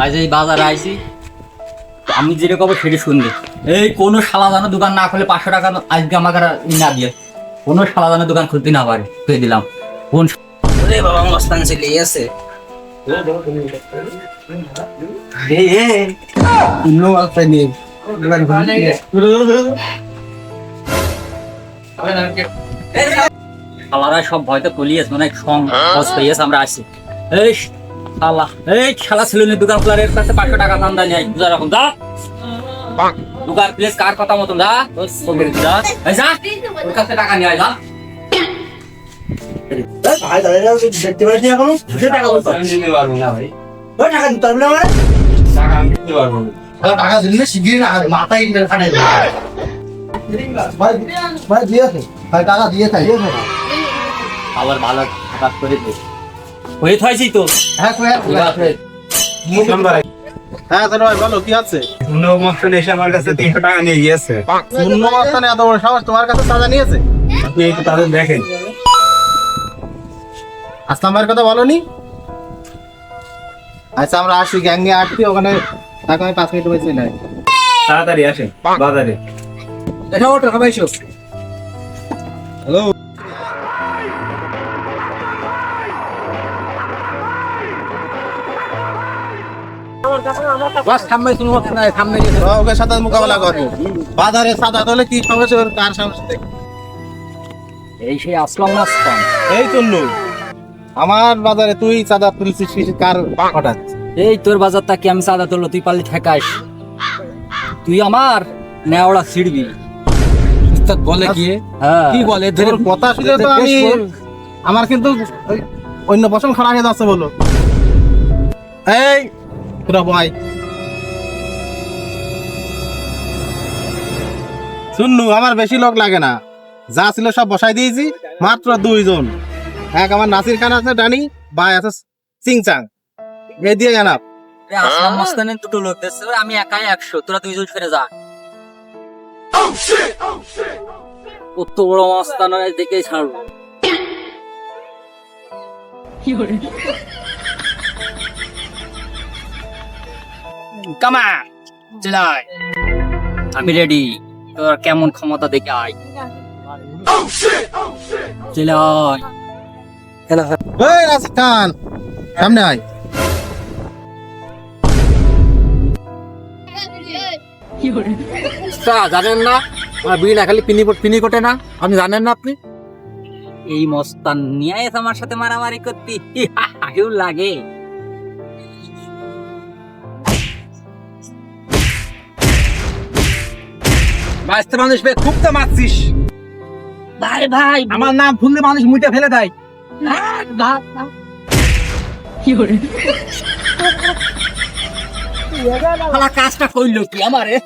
আজ এই বাজারে আইছি, আমি যেটা কব সেটা শুনবে। এই কোনো শালা দানা দোকান না খুলে 500 টাকা আজকে আমাকে না দিয়ে কোনো শালা দানা দোকান খুলতে না পারে, খুলে দিলাম। কোন রে বাবা মস্তান ছেলে আছে শালারা সব ভয়তে পলিয়েছে, মানে সং বস পেয়েছে। আমরা আসি এই শালা, এই শালা ছেলের দোকান খোলার এর কাছে 500 টাকা দাম দেয় নাই। বুঝা রাখুন দা দোকান প্লেস কার কথা মতন দা যা এই যা ওর কাছে টাকা নিয়ে আয় যা। ভাই দাদা দেখতে পারিস এখনো টাকা বলতো আমি দিতে পারবো না ভাই। ওই টাকা দিতে পারবো না মানে টাকা আমি দিতে পারবো না। টাকা দিলে শিগগিরই না মাথায় ফাটাই দেবে ভাই। ভাই দিয়েছে ভাই, টাকা দিয়েছে আবার ভালো কাজ করে দে হয়ে থাইছি তো। হ্যাঁ হ্যাঁ ভাই বলো কি আছে? শূন্য মস্তান এসে আমার কাছে 300 টাকা নিয়ে গিয়েছে। শূন্য অবস্থানে এত বড় সাহস তোমার কাছে চাঁদা নিয়েছে? আপনি একটু তাদের দেখেন। আসলাম ভাইয়ের কথা বলনি? আচ্ছা আমরা আসি, গ্যাং নিয়ে আসছি, ওখানে টাকা আমি 5 মিনিট বসে নাই। তাড়াতাড়ি আসেন বাজারে। এটা ওটা সবাই এসো। হ্যালো বাস সামনে শুনো না, সামনে ওকে সাথে মোকাবেলা করবো। বাজারে সাদা তোলে কি সমস্যা, ওর কার সমস্যা দেখি। এই সেই আসলাম মস্তান। এই চললু আমার বাজারে তুই চাঁদা তুলছিস কার হঠাৎ? এই তোর বাজারটা কি আমি চাঁদা তুললো তুই পারলি ঠেকাস? তুই আমার নেওড়া ছিড়বি। বলে কি হ্যাঁ কি বলে এদের কথা শুনে তো আমি আমার কিন্তু ওই অন্য পছন্দ খারাপ হয়ে যাচ্ছে বলো। এই তোরা ভাই শুনলু, আমার বেশি লোক লাগে না, যা ছিল সব বসাই দিয়েছি, মাত্র 2 জন। এক আমার নাসির খান আছে ডানি, ভাই আছে চিংচাং, এই দিয়ে জানাব। আসলাম মস্তানের দুটো লোক দেখছে, আমি একাই 100, তোরা 2 জন ফিরে যা। কত বড় মস্তান দেখে ছাড়বো। কামা চলাই, আমি রেডি, তোর কেমন ক্ষমতা দেখে আয়। চলাই এই নাসির খান সামনে আয়। জানেন না আমার বিড়ি না খালি পিনি কোটে না, আপনি জানেন না? আপনি এই মস্তান নিয়ে এসে আমার সাথে মারামারি করতে কেউ লাগে? বাঁচতে মানুষ খুব তো মারছিস ভাই ভাই আমার নাম শুনলে মানুষ মুইটা ফেলে দেয়। কাজটা করলো কি আমারে?